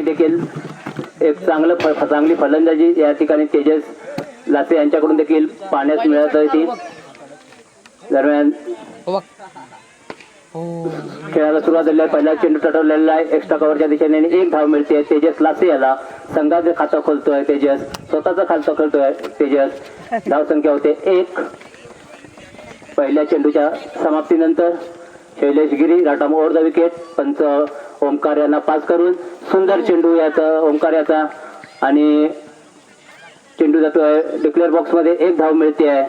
देखील एक चांगली फलंदाजी या ठिकाणी तेजस लासे यांच्याकडून देखील पाहण्यास मिळत होती. दरम्यान खेळाला सुरुवात झाली आहे. पहिला चेंडू टटवलेला आहे एक्स्ट्रा कव्हरच्या दिशेने आणि एक धाव मिळते. तेजस लासे याला संघाचे खातं खोलतोय तेजस, स्वतःचं खातं खोलतोय तेजस. धाव संख्या होते 1. पहिल्या चेंडूच्या समाप्तीनंतर Shailesh Giri right arm over the wicket. पंच ओमकार यांना पास करून सुंदर चेंडू याचा ओमकार याचा आणि चेंडू जातोय डिक्लेअर बॉक्स मध्ये. एक धाव मिळते आहे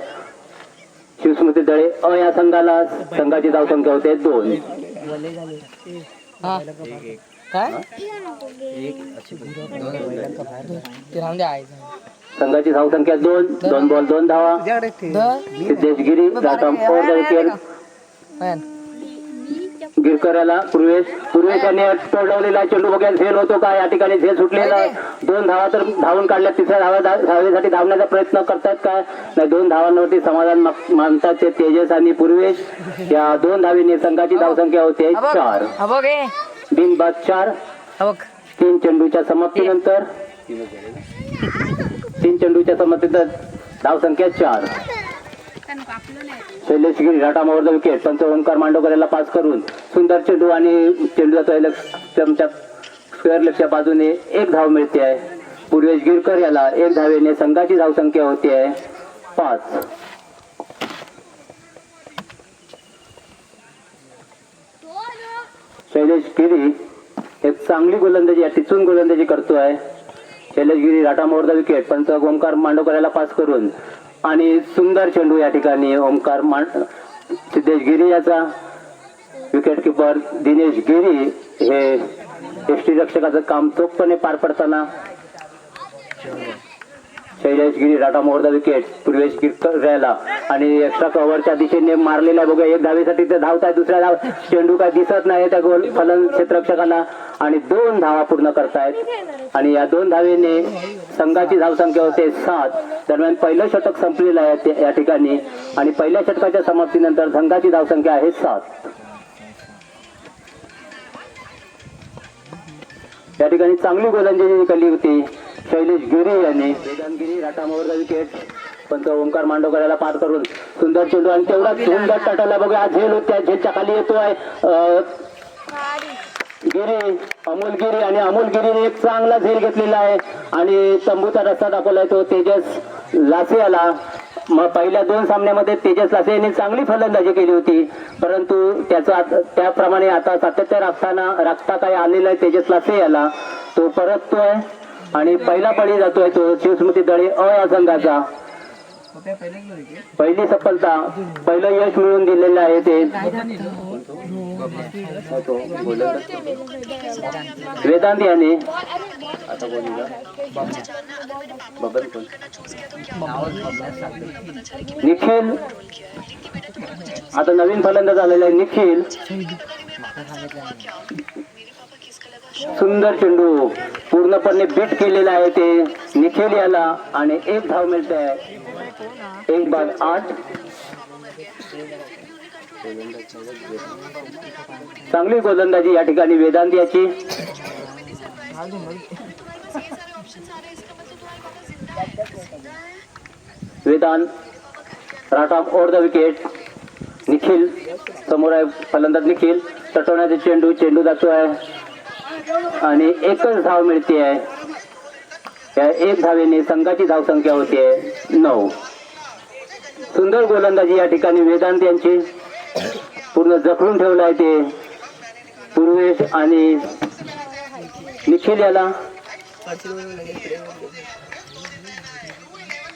शिवस्मृती दळे अ या संघाला. संघाची धाव संख्या होते 2. संघाची धाव संख्या 2. 2 बॉल 2 धावा. सिद्धेश गिरी राटाम ओव्हर द विकेट. गिरकरला पूर्वेशाने तोडवलेला चेंडू बघायला झेल होतो का? या ठिकाणी झेल सुटलेला आहे. 2 धावा तर धावून काढल्या. तिसऱ्या धावेसाठी धावण्याचा प्रयत्न करतात का? नाही. 2 धावांवरती समाधान मानतात ते तेजस आणि पूर्वेश. या 2 धावीने संघाची धावसंख्या होते 4. बिनबाद 4. 3 चेंडूच्या समाप्तीनंतर धावसंख्या 4. Shailesh Giri right arm over the wicket. पंच ओंकार मांडोकर याला पास करून सुंदर चेंडू आणि चेंडू जातोय स्क्वेअर लेगच्या बाजूने. एक धाव मिळते आहे पूर्वेश गिरकर याला. एक धावेने संघाची धाव संख्या होती आहे 5. शैलेश गिरी एक चांगली गोलंदाजी टिचून गोलंदाजी करतोय. Shailesh Giri right arm over the wicket. पंच ओंकार मांडोकर याला पास करून आणि सुंदर चेंडू या ठिकाणी ओमकार सिद्धेश गिरी याचा. विकेट किपर दिनेश गिरी हे यष्टीरक्षकाचं काम चोखपणे पार पडताना. Shailesh Giri right arm over the wicket. Purvesh Girkar याला आणि एक्स्ट्रा कव्हरच्या दिशेने मारलेला बघा. एक धावेसाठी ते धावताय. दुसऱ्या धाव चेंडू काय दिसत नाही त्या गोल फलन क्षेत्ररक्षकांना आणि 2 धावा पूर्ण करतायत आणि या 2 धावेने संघाची धावसंख्या होते 7. दरम्यान पहिलं षटक संपलेलं आहे या ठिकाणी आणि पहिल्या षटकाच्या समाप्तीनंतर संघाची धावसंख्या आहे 7. या ठिकाणी चांगली गोलंदाजी केली होती शैलेश गिरी यांनी. Vedanta Giri right arm over the wicket. पंच ओंकार मांडोकर याला पार करून सुंदर चेंडू आणि तेवढा सुंदर टाटाला बघा. झेल होत्या झेलच्या खाली येतोय गिरी अमोल गिरी आणि अमोल गिरीने एक चांगला झेल घेतलेला आहे आणि तंबूचा रस्ता दाखवलाय तो तेजस लासे याला. मग पहिल्या 2 सामन्यामध्ये तेजस लासे यांनी चांगली फलंदाजी केली होती परंतु त्याप्रमाणे आता सातत्य राखता काय आलेला आहे तेजस लासे याला. तो परततोय आणि पहिला बळी जातोय तो शिवस्मृती दळे अ या संघाचा. पहिली सफलता पहिलं यश मिळवून दिलेलं आहे ते वेदांत याने. निखिल आता नवीन फलंदाज आलेला आहे निखिल. सुंदर चेंडू पूर्णपणे बीट केलेला आहे ते निखिल याला आणि एक धाव मिळते आहे. 1 बाद 8. चांगली गोलंदाजी या ठिकाणी वेदांत याची. Vedant right arm over the wicket. Nikhil समोर आहे फलंदाज निखिल. तटवण्याचे चेंडू जातोय आणि एकच धाव मिळते आहे. या 1 धावेने संघाची धाव संख्या होते 9. सुंदर गोलंदाजी या ठिकाणी वेदांत यांची. पूर्ण जखडून ठेवलं आहे ते पूर्वेश आणि निखिल याला.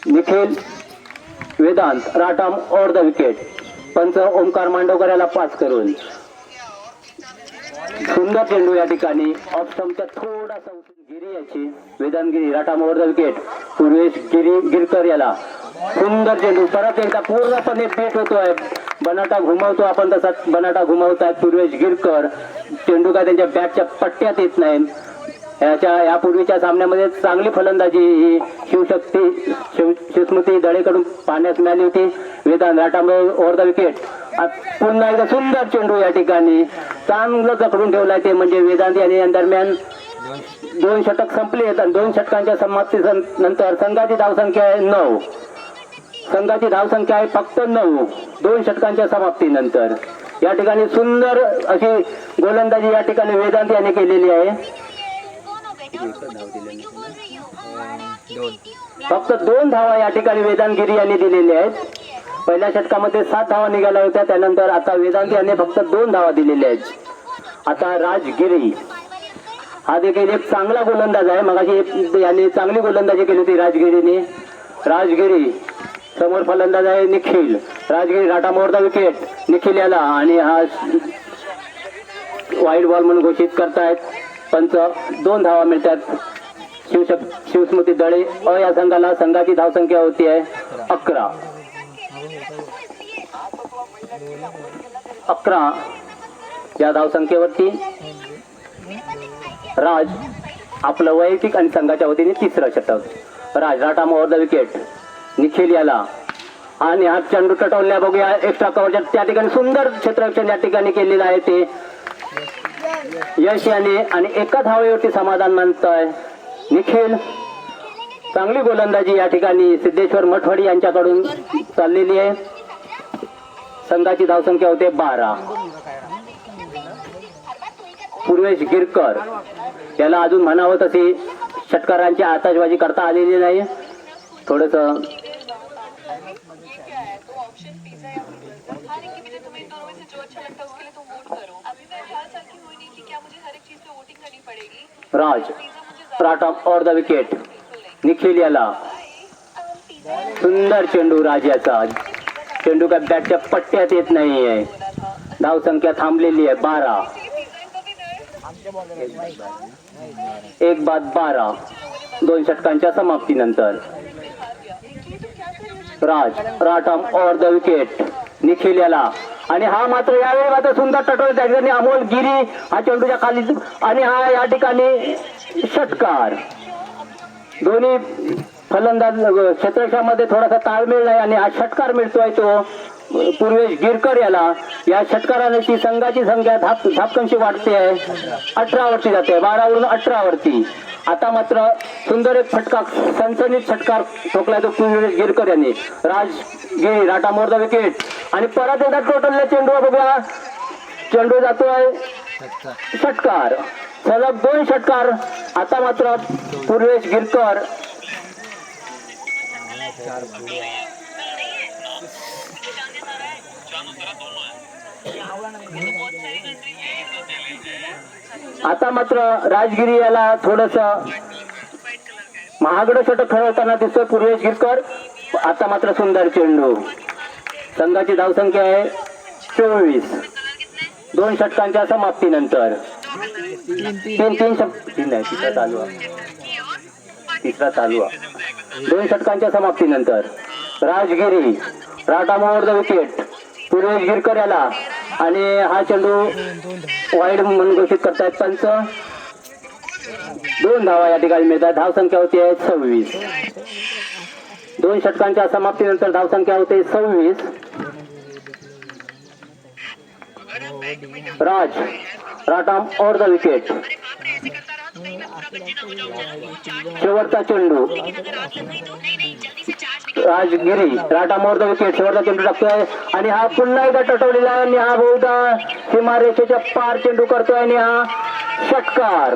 Nikhil Vedant right arm over the wicket. पंच ओंकार मांडोकर याला पास करून सुंदर चेंडू या ठिकाणी ऑफ स्टंपच्या थोडासा गिरी याची. Vedant Giri right arm over the wicket. Purvesh Girkar याला सुंदर चेंडू परत एकदा पूर्णपणे पेट होतोय. बनाटा घुमवतो आपण तसा बनाटा घुमवतात पूर्वेश गिरकर. चेंडू काय त्यांच्या बॅटच्या पट्ट्यात येत नाही. यापूर्वीच्या सामन्यामध्ये चांगली फलंदाजी ही शिवस्मृती दळेकडून पाहण्यास मिळाली होती. Vedant right arm over the wicket. पुन्हा एकदा सुंदर चेंडू या ठिकाणी चांगलं जखडून ठेवलाय ते म्हणजे वेदांत यांनी दरम्यान 2 षटक संपली आहेत आणि 2 षटकांच्या समाप्ती नंतर संघाची धावसंख्या आहे 9. संघाची धावसंख्या आहे फक्त 9 2 षटकांच्या समाप्तीनंतर. या ठिकाणी सुंदर अशी गोलंदाजी या ठिकाणी वेदांत यांनी केलेली आहे. फक्त 2 धावा या ठिकाणी वेदांत गिरी यांनी दिलेल्या आहेत. पहिल्या षटकामध्ये 7 धावा निघाल्या होत्या, त्यानंतर आता वेदांत यांनी फक्त 2 धावा दिलेल्या आहेत. आता राजगिरी हा देखील एक चांगला गोलंदाज आहे. मगाशी यांनी चांगली गोलंदाजी केली होती राजगिरीने. राजगिरी समोर फलंदाज आहे निखिल. राजगिरी राटा मोरदा विकेट निखिल याला आणि हा वाईड बॉल म्हणून घोषित करतायत पंच. 2 धावा मिळतात शिवस्मृती दळे या संघाला. संघाची धावसंख्या होती आहे 11. या धावसंख्येवरती राज आपलं वैयक्तिक आणि संघाच्या वतीने 3रं षटक. राज राटा मोहरदा विकेट निखिल याला आणि हा चेंडू टटवल्या बघूया एक्स्ट्रा कव्हरच्या त्या ठिकाणी सुंदर क्षेत्ररक्षण या ठिकाणी केलेलं आहे ते यश याने आणि एका धावेवरती समाधान मानतोय निखिल. चांगली गोलंदाजी या ठिकाणी सिद्धेश्वर मठवाडी यांच्याकडून चाललेली आहे. संघाची धावसंख्या होते 12. पूर्वेश गिरकर याला अजून म्हणावं तशी षटकारांची आताशबाजी करता आलेली नाही. थोडस Raj right arm on the wicket Nikhil याला. सुंदर चेंडू राज याचा. चेंडू काय बॅटच्या पट्ट्यात येत नाहीये. धावसंख्या थांबलेली आहे 12. 1 बाद 12 2 षटकांच्या समाप्तीनंतर. राज राटम ऑन द विकेट निखिल याला आणि हा मात्र यावेळी मात्र सुंदर टटोल त्या ठिकाणी अमोल गिरी हा चेंडूच्या खाली आणि हा या ठिकाणी षटकार. दोन्ही फलंदाज क्षेत्रक्षामध्ये थोडासा ताळमेळ नाही आणि हा षटकार मिळतोय तो पूर्वेश गिरकर याला. या षटकाराची संघाची संख्या धापकनशी वाढते आहे 18 वरती जाते 12 वरून 18 वरती. आता मात्र सुंदर एक फटका सनसनीत षटकार ठोकलाय तो पूर्वेश गिरकर यांनी. राजगिरी राटा मोरदा विकेट आणि परत एकदा टोटलला चेंडू बघूया. चेंडू जातोय षटकार. सलग 2 षटकार. आता मात्र पूर्वेश गिरकर आता मात्र राजगिरी याला थोडस महागडं षटक खेळवताना दिसतोय पूर्वेश गिरकर. आता मात्र सुंदर चेंडू. संघाची धावसंख्या आहे 24 2 षटकांच्या समाप्तीनंतर. 3 चालू 2 षटकांच्या समाप्तीनंतर. राजगिरी राटा मोहर द विकेट पूर्वेश गिरकर याला आणि हा चेंडू वाईड म्हणून घोषित करतायत पंच. 2 धावा या ठिकाणी मिळतात. धावसंख्या होती आहे 26. 2 षटकांच्या समाप्तीनंतर धावसंख्या होते 26. राज राटाम ऑन द विकेट शेवटचा चेंडू. राजगिरी राटाम ऑन द विकेट शेवटचा चेंडू टाकतोय आणि हा पुन्हा एकदा टटवलेला आहे आणि हा बहुधा सीमारेषेच्या पार चेंडू करतोय आणि हा षटकार.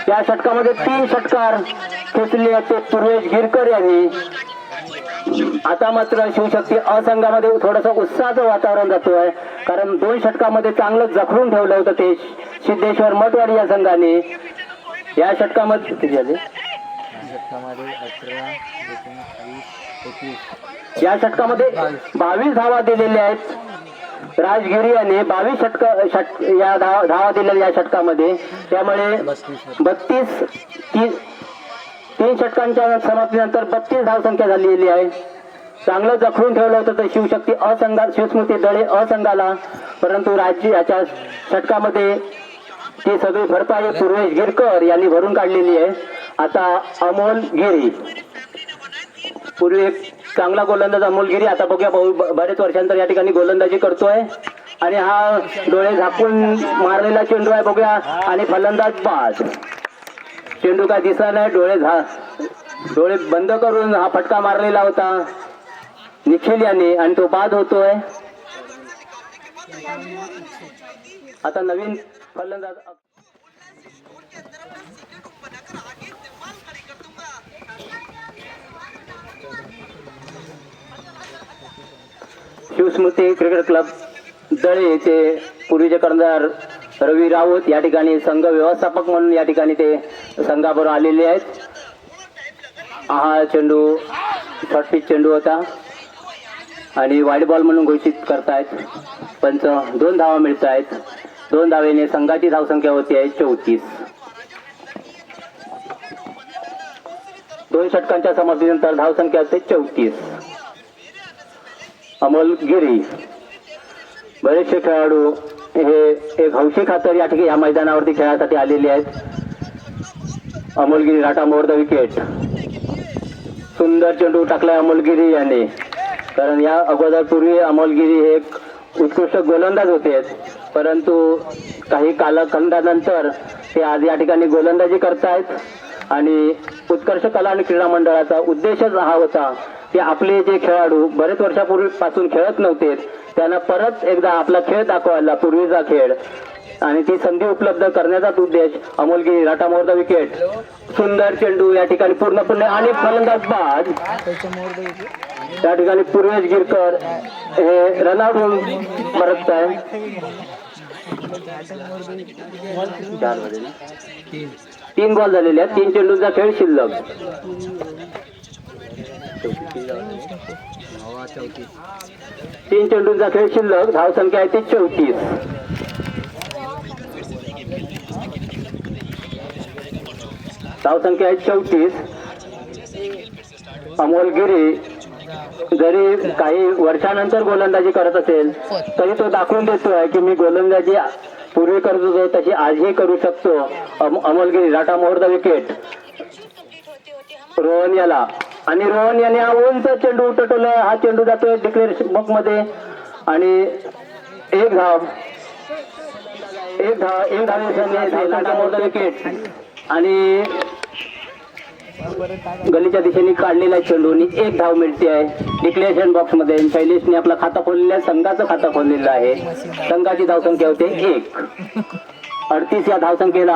या षटकामध्ये 3 षटकार खेचले होते पूर्वेश गिरकर यांनी. आता मात्र शिवशक्ती असंघामध्ये थोडंसं उत्साहाचं वातावरण जातोय कारण 2 षटकामध्ये चांगलं जखडून ठेवलं होतं ते सिद्धेश्वर मठवाडी या संघाने. या षटकामध्ये किती झाले? या षटकामध्ये 22 धावा दिलेल्या आहेत. राजगिरी याने 22 धावा दिलेल्या या षटकामध्ये. त्यामुळे 3 षटकांच्या समाप्तीनंतर 32 धावसंख्या झालेली आहे. चांगलं जखडून ठेवलं होतं तर शिवशक्ती असंघात शिवस्मृती दळे असंघाला. परंतु राज्य याच्या षटकामध्ये ती सगळी भरपाई पूर्वेश गिरकर यांनी भरून काढलेली आहे. आता अमोल गिरी पूर्वी चांगला गोलंदाज अमोल गिरी आता बघूया बरेच वर्षांतर या ठिकाणी गोलंदाजी करतोय आणि हा डोळे झाकून मारलेला चेंडू आहे बघूया आणि फलंदाज बाद. चेंडू काय दिसला नाही, डोळे बंद करून हा फटका मारलेला होता निखिल याने आणि तो बाद होतोय. आता नवीन फलंदाज शिवस्मृती क्रिकेट क्लब दळे ते पूर्वीचे कर्णधार रवी राऊत या ठिकाणी संघ व्यवस्थापक म्हणून या ठिकाणी ते संघाबरोबर आलेले आहेत. हा चेंडू शॉर्ट पिच चेंडू होता आणि वाईड बॉल म्हणून घोषित करतायत पंच. 2 धावा मिळत आहेत. 2 धावेने संघाची धावसंख्या होती आहे 34. 2 षटकांच्या समाप्तीनंतर धावसंख्या असते 34. अमोल गिरी बरेचसे खेळाडू हे एक हौशी खातर या ठिकाणी या मैदानावरती खेळासाठी आलेले आहेत. अमोलगिरी राटा मोर द विकेट. सुंदर चेंडू टाकलाय अमोलगिरी याने, कारण या अगोदर पूर्वी अमोलगिरी हे एक उत्कृष्ट गोलंदाज होते, परंतु काही कालखंडानंतर ते आज या ठिकाणी गोलंदाजी करतायत आणि उत्कर्ष कला आणि क्रीडा मंडळाचा उद्देशच हा होता की आपले जे खेळाडू बरेच वर्षापूर्वीपासून खेळत नव्हते त्यांना परत एकदा आपला खेळ दाखवायला, पूर्वीचा खेळ, आणि ती संधी उपलब्ध करण्याचाच उद्देश. अमोलगिरी राटा मोर द विकेट. सुंदर चेंडू या ठिकाणी पूर्णपणे आणि फलंदाज बाद. त्या ठिकाणी पूर्वेश गिरकर हे रनआउट होऊन परत आहे. 3 बॉल झालेले आहेत. 3 चेंडूचा खेळ शिल्लक. 3 चेंडूचा खेळ शिल्लक. धावसंख्या आहे ती 34. धावसंख्या आहे 34. अमोल गिरी जरी काही वर्षानंतर गोलंदाजी करत असेल तरी तो दाखवून देतोय की मी गोलंदाजी पूर्वी करत होतो तशी आजही करू शकतो. Amolgiri right arm more the wicket. Rohan याला, आणि रोहन याने हा उंच चेंडू उठवलाय. हा चेंडू जातोय डिक्लेरेशन बॉक्स मध्ये आणि एक धाव राटा मोर द विकेट. आणि गलीच्या दिशेने काढलेला चेंडूनी 1 धाव मिळते आहे डिक्लेरेशन बॉक्स मध्ये. शैलेशने आपला खाता खोललेला आहे, संघाचं खाता खोललेलं आहे. संघाची धावसंख्या होते 1. 38 या धावसंख्येला